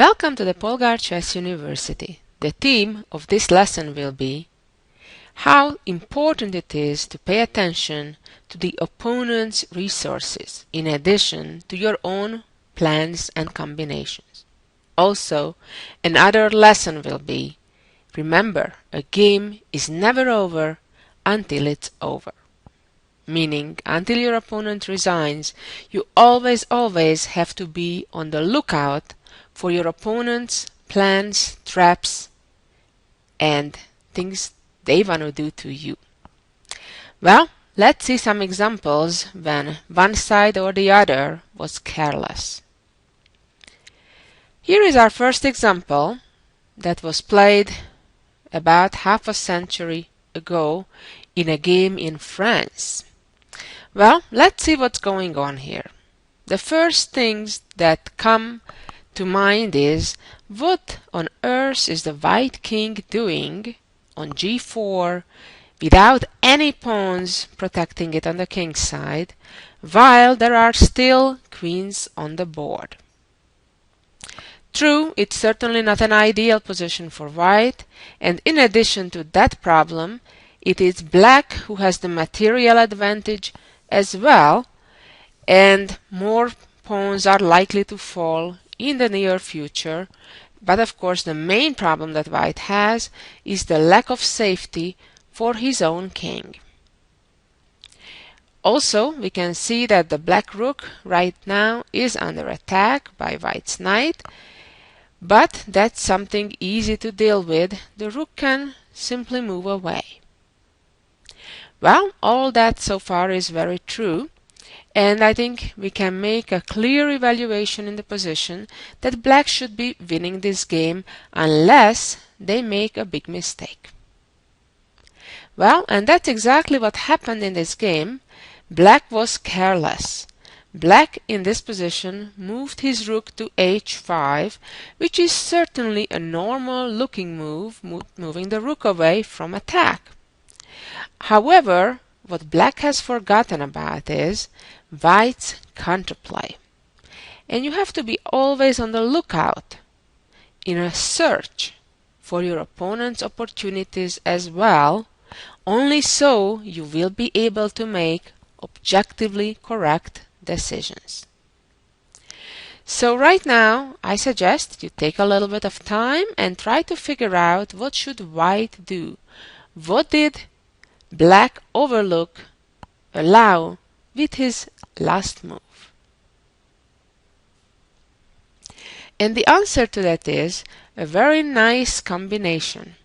Welcome to the Polgar Chess University. The theme of this lesson will be how important it is to pay attention to the opponent's resources in addition to your own plans and combinations. Also, another lesson will be, remember, a game is never over until it's over. Meaning, until your opponent resigns, you always have to be on the lookout for your opponent's plans, traps, and things they want to do to you. Well, let's see some examples when one side or the other was careless. Here is our first example that was played about half a century ago in a game in France. Well, let's see what's going on here. The first things that come to mind is, what on earth is the white king doing on g4 without any pawns protecting it on the king's side, while there are still queens on the board? True, it's certainly not an ideal position for white, and in addition to that problem, it is black who has the material advantage as well, and more pawns are likely to fall in the near future. But of course, the main problem that white has is the lack of safety for his own king. Also, we can see that the black rook right now is under attack by white's knight, but that's something easy to deal with. The rook can simply move away. Well, all that so far is very true, and I think we can make a clear evaluation in the position that black should be winning this game unless they make a big mistake. Well, and that's exactly what happened in this game. Black was careless. Black in this position moved his rook to h5, which is certainly a normal looking move, moving the rook away from attack. However, what black has forgotten about is white's counterplay. And you have to be always on the lookout in a search for your opponent's opportunities as well. Only so you will be able to make objectively correct decisions. So right now, I suggest you take a little bit of time and try to figure out what should white do. What did black allow with his last move? And the answer to that is a very nice combination.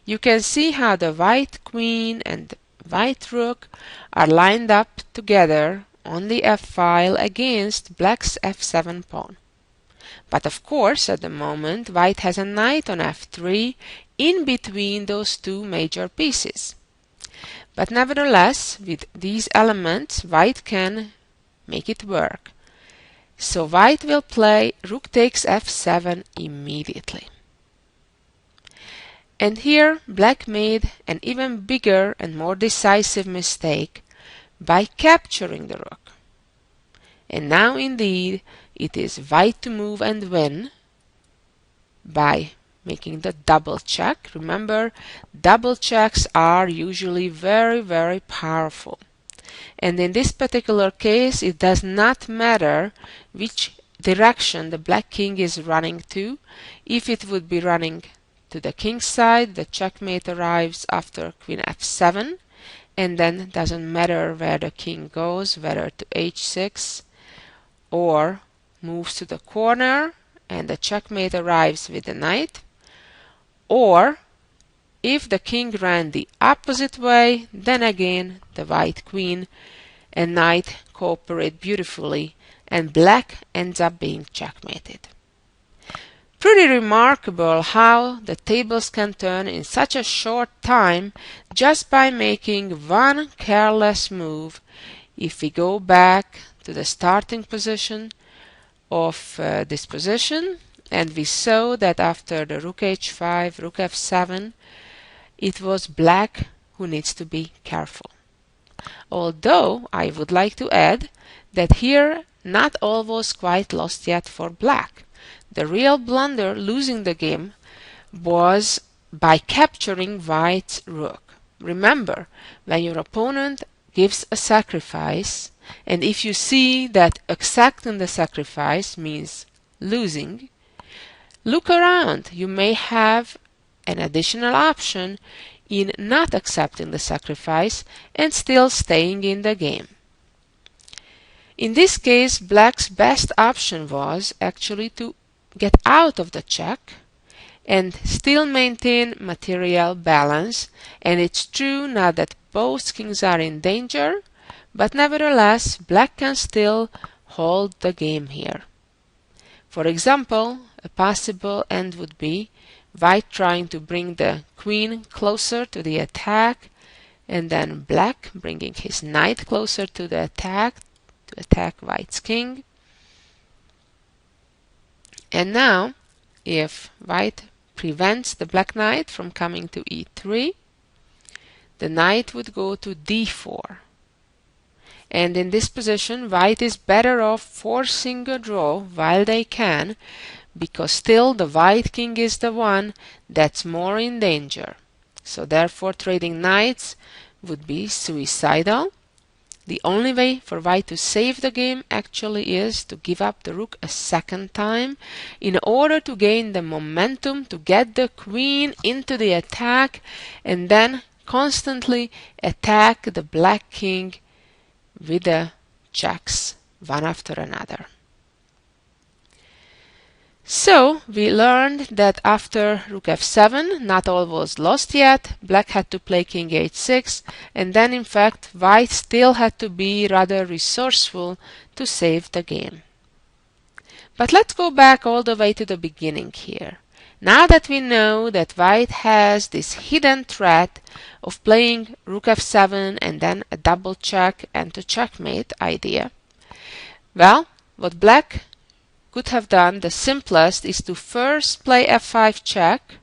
You can see how the white queen and the white rook are lined up together on the f file against black's f7 pawn. But of course, at the moment, white has a knight on f3 in between those two major pieces. But nevertheless, with these elements, white can make it work. So white will play rook takes f7 immediately. And here black made an even bigger and more decisive mistake by capturing the rook. And now indeed it is white to move and win by making the double check. Remember, double checks are usually very powerful. And in this particular case, it does not matter which direction the black king is running to. If it would be running to the king's side, the checkmate arrives after queen f7, and then doesn't matter where the king goes, whether to h6 or moves to the corner, and the checkmate arrives with the knight. Or if the king ran the opposite way, then again the white queen and knight cooperate beautifully, and black ends up being checkmated. Pretty remarkable how the tables can turn in such a short time just by making one careless move. If we go back to the starting position of this position, and we saw that after the rook h5, rook f7, it was black who needs to be careful. Although I would like to add that here not all was quite lost yet for black. The real blunder losing the game was by capturing white's rook. Remember, when your opponent gives a sacrifice, and if you see that accepting the sacrifice means losing, look around. You may have an additional option in not accepting the sacrifice and still staying in the game. In this case, black's best option was actually to get out of the check and still maintain material balance, and it's true now that both kings are in danger, but nevertheless black can still hold the game here. For example, a possible end would be white trying to bring the queen closer to the attack, and then black bringing his knight closer to the attack to attack white's king. And now, if white prevents the black knight from coming to e3, the knight would go to d4. And in this position, white is better off forcing a draw while they can, because still the white king is the one that's more in danger. So therefore trading knights would be suicidal. The only way for white to save the game actually is to give up the rook a second time in order to gain the momentum to get the queen into the attack and then constantly attack the black king with the checks one after another. So we learned that after rook f7, not all was lost yet. Black had to play king h6, and then in fact white still had to be rather resourceful to save the game. But let's go back all the way to the beginning here. Now that we know that white has this hidden threat of playing rook f7 and then a double check and a checkmate idea, well, what black could have done, the simplest, is to first play f5 check,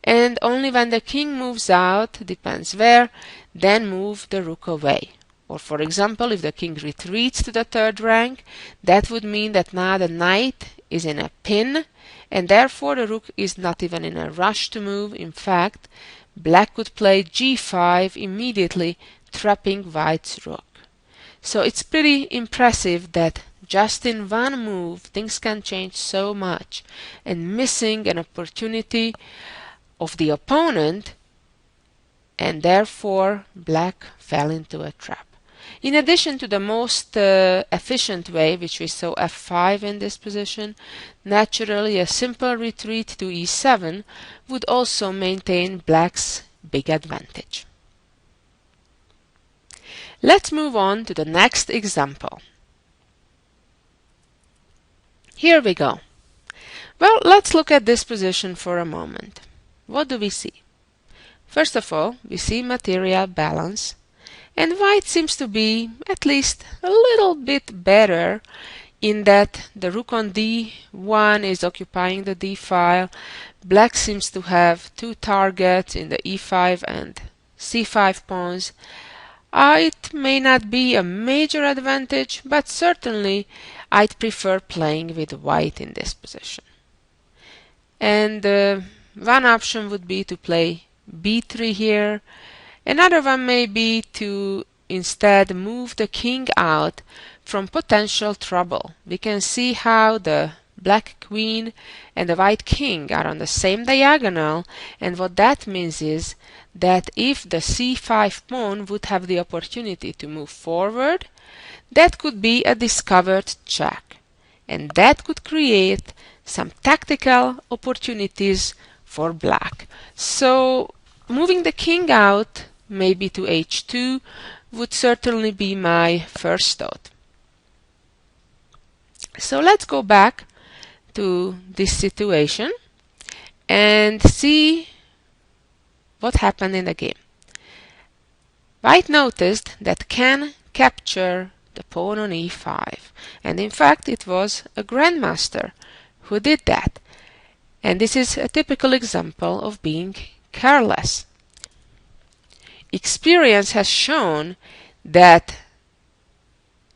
and only when the king moves out, depends where, then move the rook away. Or for example, if the king retreats to the third rank, that would mean that now the knight is in a pin, and therefore the rook is not even in a rush to move. In fact, black could play g5 immediately, trapping white's rook. So it's pretty impressive that just in one move things can change so much, and missing an opportunity of the opponent, and therefore black fell into a trap. In addition to the most efficient way, which we saw f5 in this position, naturally a simple retreat to e7 would also maintain black's big advantage. Let's move on to the next example. Here we go. Well, let's look at this position for a moment. What do we see? First of all, we see material balance, and white seems to be at least a little bit better in that the rook on d1 is occupying the d file. Black seems to have two targets in the e5 and c5 pawns. It may not be a major advantage, but certainly I'd prefer playing with white in this position. And one option would be to play b3 here. Another one may be to instead move the king out from potential trouble. We can see how the black queen and the white king are on the same diagonal, and what that means is that if the c5 pawn would have the opportunity to move forward, that could be a discovered check, and that could create some tactical opportunities for black. So moving the king out, maybe to h2, would certainly be my first thought. So let's go back to this situation and see what happened in the game. White noticed that can capture the pawn on e5, and in fact it was a grandmaster who did that, and this is a typical example of being careless. Experience has shown that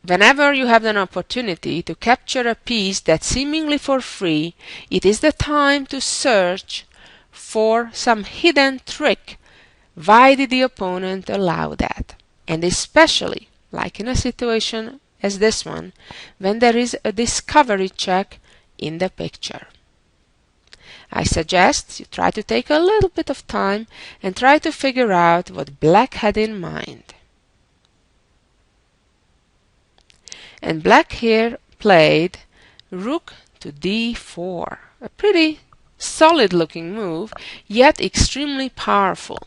Whenever you have an opportunity to capture a piece that's seemingly for free, it is the time to search for some hidden trick. Why did the opponent allow that? And especially, like in a situation as this one, when there is a discovery check in the picture. I suggest you try to take a little bit of time and try to figure out what Black had in mind. And Black here played Rook to d4, a pretty solid looking move, yet extremely powerful.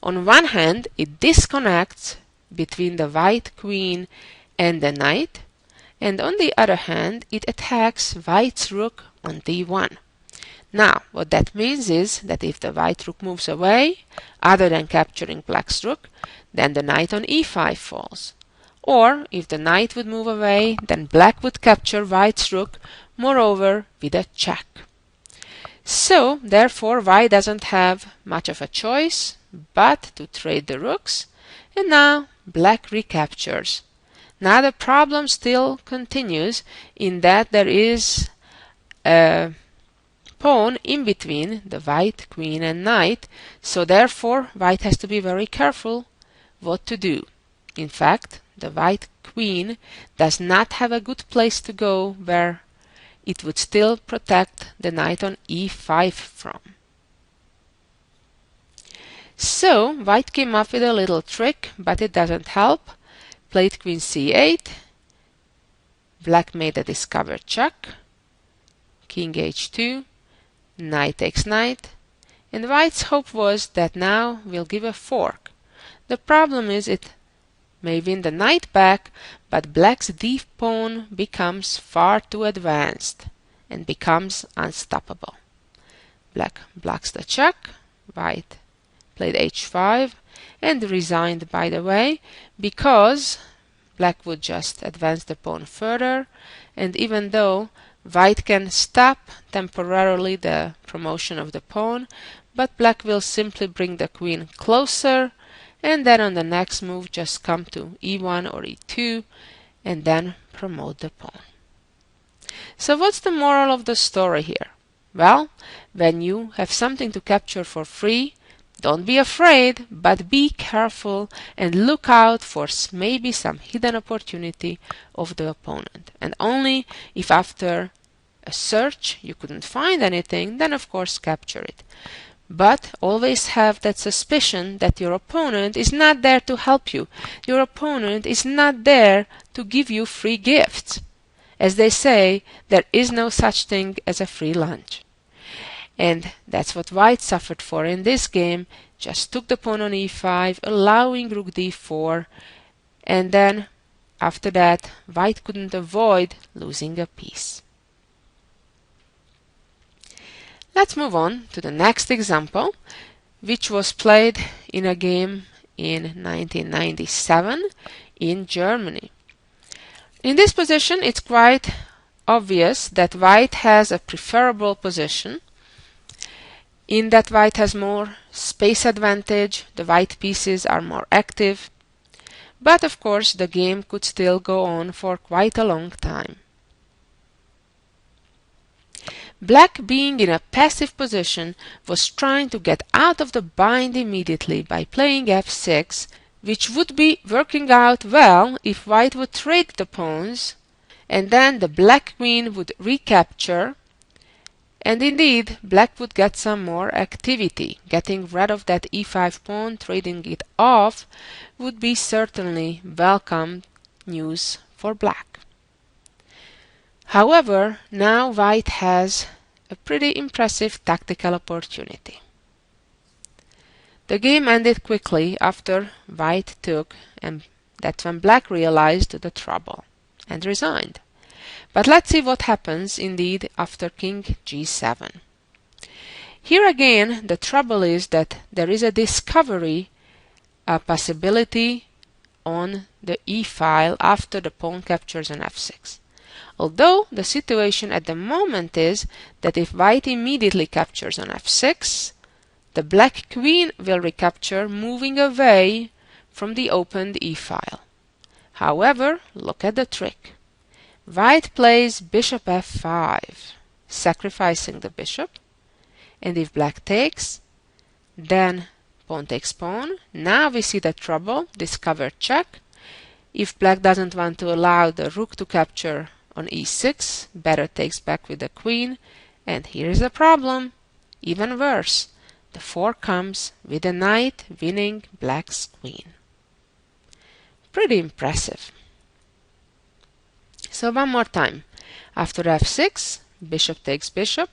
On one hand, it disconnects between the white queen and the knight, and on the other hand, it attacks white's rook on d1. Now, what that means is that if the white rook moves away, other than capturing black's rook, then the knight on e5 falls. Or, if the knight would move away, then black would capture white's rook, moreover with a check. So, therefore, white doesn't have much of a choice but to trade the rooks, and now black recaptures. Now the problem still continues in that there is a pawn in between the white queen and knight, so therefore white has to be very careful what to do. In fact, the white queen does not have a good place to go where it would still protect the knight on e5 from. So white came up with a little trick, but it doesn't help. Played queen c8, black made a discovered check, king h2, knight takes knight, and white's hope was that now we'll give a fork. The problem is it may win the knight back, but black's d pawn becomes far too advanced and becomes unstoppable. Black blocks the check, white played h5 and resigned, by the way, because black would just advance the pawn further, and even though white can stop temporarily the promotion of the pawn, but black will simply bring the queen closer, and then on the next move just come to e1 or e2 and then promote the pawn. So what's the moral of the story here? Well, when you have something to capture for free, don't be afraid, but be careful and look out for maybe some hidden opportunity of the opponent. And only if after a search you couldn't find anything, then of course capture it. But always have that suspicion that your opponent is not there to help you. Your opponent is not there to give you free gifts. As they say, there is no such thing as a free lunch. And that's what white suffered for in this game. Just took the pawn on e5, allowing rook d4, and then after that white couldn't avoid losing a piece. Let's move on to the next example, which was played in a game in 1997 in Germany. In this position, it's quite obvious that white has a preferable position, in that white has more space advantage, the white pieces are more active, but of course the game could still go on for quite a long time. Black, being in a passive position, was trying to get out of the bind immediately by playing f6, which would be working out well if white would trade the pawns, and then the black queen would recapture, and indeed black would get some more activity. Getting rid of that e5 pawn, trading it off, would be certainly welcome news for black. However, now white has a pretty impressive tactical opportunity. The game ended quickly after white took, and that's when black realized the trouble and resigned. But let's see what happens indeed after king g7. Here again the trouble is that there is a discovery, a possibility on the e-file after the pawn captures on f6. Although the situation at the moment is that if white immediately captures on f6, the black queen will recapture, moving away from the opened e-file. However, look at the trick. White plays bishop f5, sacrificing the bishop, and if black takes, then pawn takes pawn. Now we see the trouble, discover check. If black doesn't want to allow the rook to capture on e6, better takes back with the queen, and here is the problem. Even worse, the fork comes with the knight winning black's queen. Pretty impressive. So one more time. After f6, bishop takes bishop,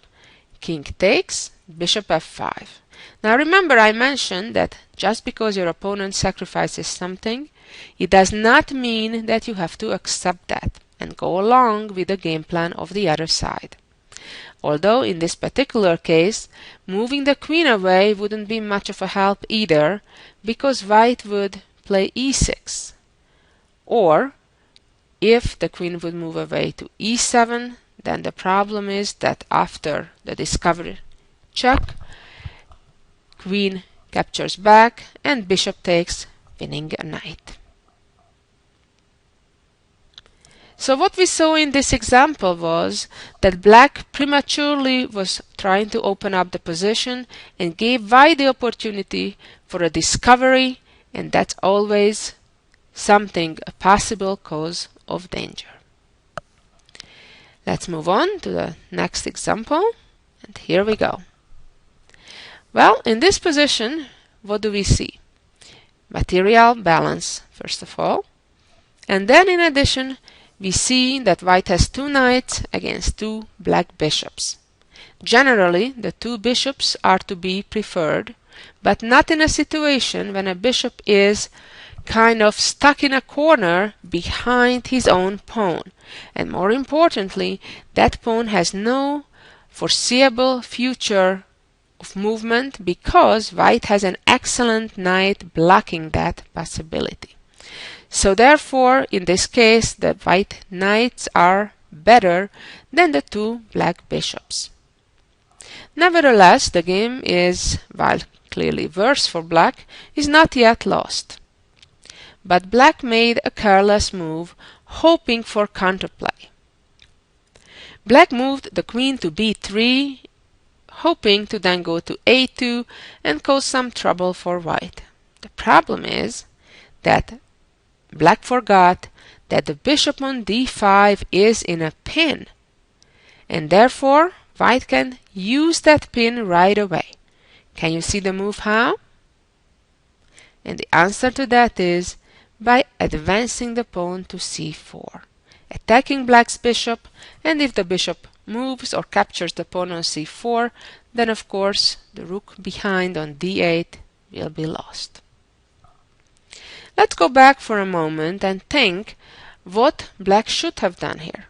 king takes, bishop f5. Now remember I mentioned that just because your opponent sacrifices something, it does not mean that you have to accept that and go along with the game plan of the other side. Although in this particular case, moving the queen away wouldn't be much of a help either, because white would play e6. Or, if the queen would move away to e7, then the problem is that after the discovery check, queen captures back and bishop takes, winning a knight. So what we saw in this example was that black prematurely was trying to open up the position and gave white the opportunity for a discovery, and that's always something, a possible cause of danger. Let's move on to the next example, and here we go. Well, in this position, what do we see? Material balance, first of all, and then in addition, we see that white has two knights against two black bishops. Generally, the two bishops are to be preferred, but not in a situation when a bishop is kind of stuck in a corner behind his own pawn. And more importantly, that pawn has no foreseeable future of movement because white has an excellent knight blocking that possibility. So therefore, in this case, the white knights are better than the two black bishops. Nevertheless, the game is, while clearly worse for black, is not yet lost. But black made a careless move, hoping for counterplay. Black moved the queen to b3, hoping to then go to a2 and cause some trouble for white. The problem is that black forgot that the bishop on d5 is in a pin, and therefore white can use that pin right away. Can you see the move how? And the answer to that is by advancing the pawn to c4, attacking black's bishop, and if the bishop moves or captures the pawn on c4, then of course the rook behind on d8 will be lost. Let's go back for a moment and think what black should have done here.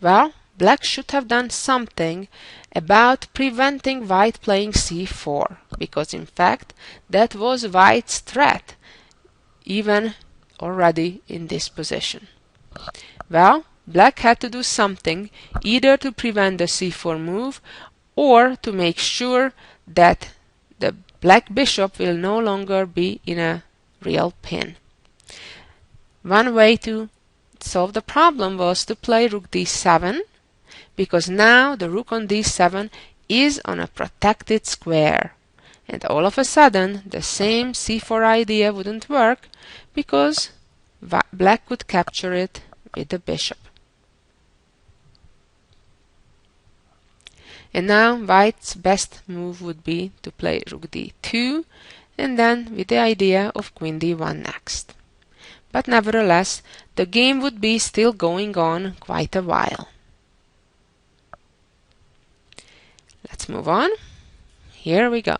Well, black should have done something about preventing white playing c4, because in fact that was white's threat even already in this position. Well, black had to do something either to prevent the c4 move or to make sure that the black bishop will no longer be in a real pin. One way to solve the problem was to play rook d7, because now the rook on d7 is on a protected square, and all of a sudden the same c4 idea wouldn't work because black could capture it with the bishop. And now white's best move would be to play rook d2, and then with the idea of queen d1 next. But nevertheless, the game would be still going on quite a while. Let's move on. Here we go.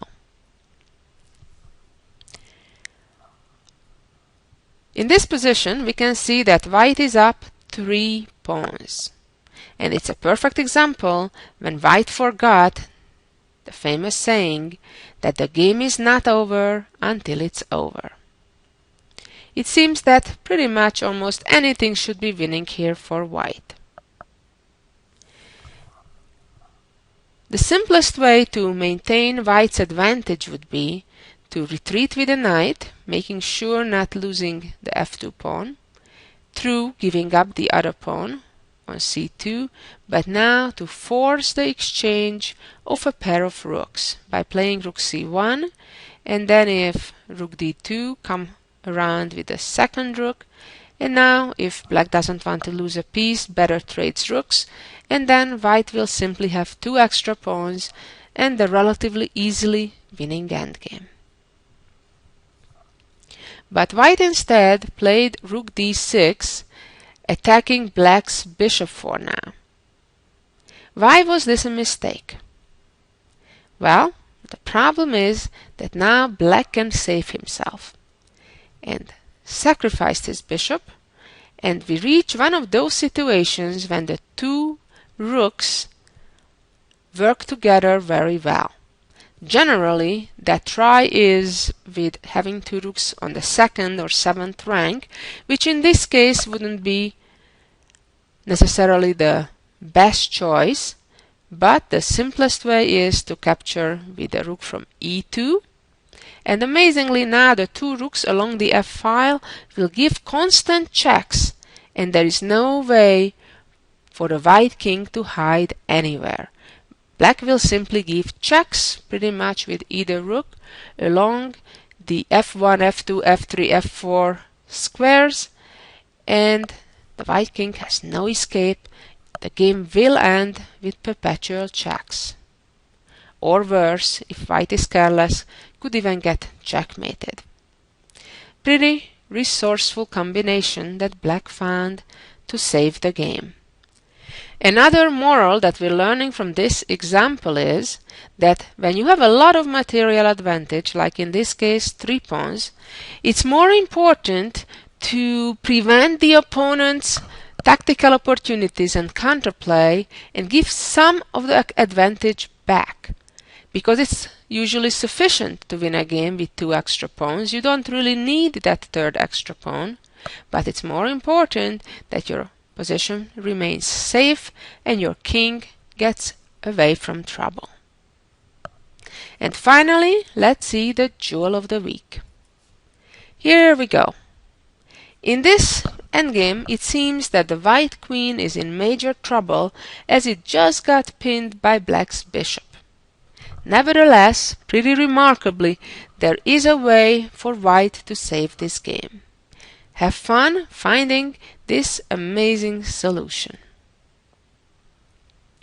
In this position, we can see that white is up 3 pawns. And it's a perfect example when white forgot the famous saying that the game is not over until it's over. It seems that pretty much almost anything should be winning here for white. The simplest way to maintain white's advantage would be to retreat with a knight, making sure not losing the f2 pawn, through giving up the other pawn on c2, but now to force the exchange of a pair of rooks by playing rook c1, and then if rook d2 come around with the second rook, and now if black doesn't want to lose a piece, better trades rooks, and then white will simply have two extra pawns and the relatively easily winning endgame. But white instead played rook d6, attacking black's bishop for now. Why was this a mistake? Well, the problem is that now black can save himself and sacrificed his bishop, and we reach one of those situations when the two rooks work together very well. Generally, that try is with having two rooks on the 2nd or 7th rank, which in this case wouldn't be necessarily the best choice, but the simplest way is to capture with a rook from e2. And amazingly now the two rooks along the f-file will give constant checks, and there is no way for the white king to hide anywhere. Black will simply give checks pretty much with either rook along the f1, f2, f3, f4 squares, and the white king has no escape. The game will end with perpetual checks. Or worse, if white is careless, could even get checkmated. Pretty resourceful combination that black found to save the game. Another moral that we're learning from this example is that when you have a lot of material advantage, like in this case 3 pawns, it's more important to prevent the opponent's tactical opportunities and counterplay and give some of the advantage back. Because it's usually sufficient to win a game with 2 extra pawns. You don't really need that third extra pawn, but it's more important that your position remains safe and your king gets away from trouble. And finally, let's see the jewel of the week. Here we go. In this endgame, it seems that the white queen is in major trouble as it just got pinned by black's bishop. Nevertheless, pretty remarkably, there is a way for white to save this game. Have fun finding this amazing solution.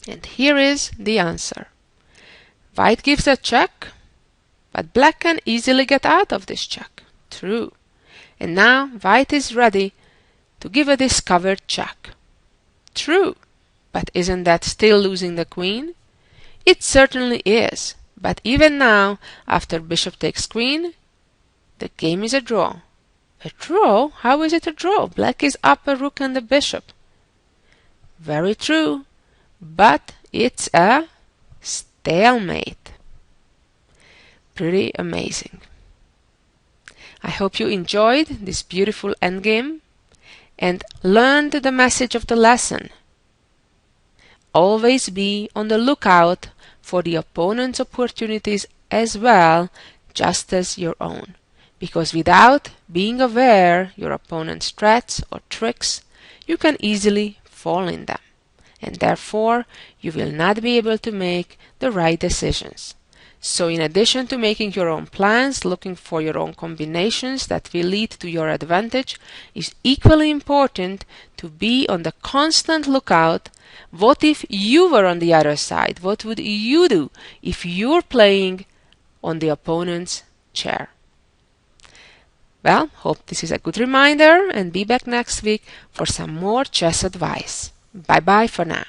And here is the answer. White gives a check, but black can easily get out of this check. True. And now white is ready to give a discovered check. True. But isn't that still losing the queen? It certainly is. But even now, after bishop takes queen, the game is a draw. A draw? How is it a draw? Black is up a rook and a bishop. Very true, but it's a stalemate. Pretty amazing. I hope you enjoyed this beautiful endgame and learned the message of the lesson. Always be on the lookout for the opponent's opportunities as well, just as your own. Because without being aware your opponent's threats or tricks, you can easily fall in them, and therefore you will not be able to make the right decisions. So in addition to making your own plans, looking for your own combinations that will lead to your advantage, it's equally important to be on the constant lookout. What if you were on the other side? What would you do if you're playing on the opponent's chair? Well, hope this is a good reminder, and be back next week for some more chess advice. Bye bye for now.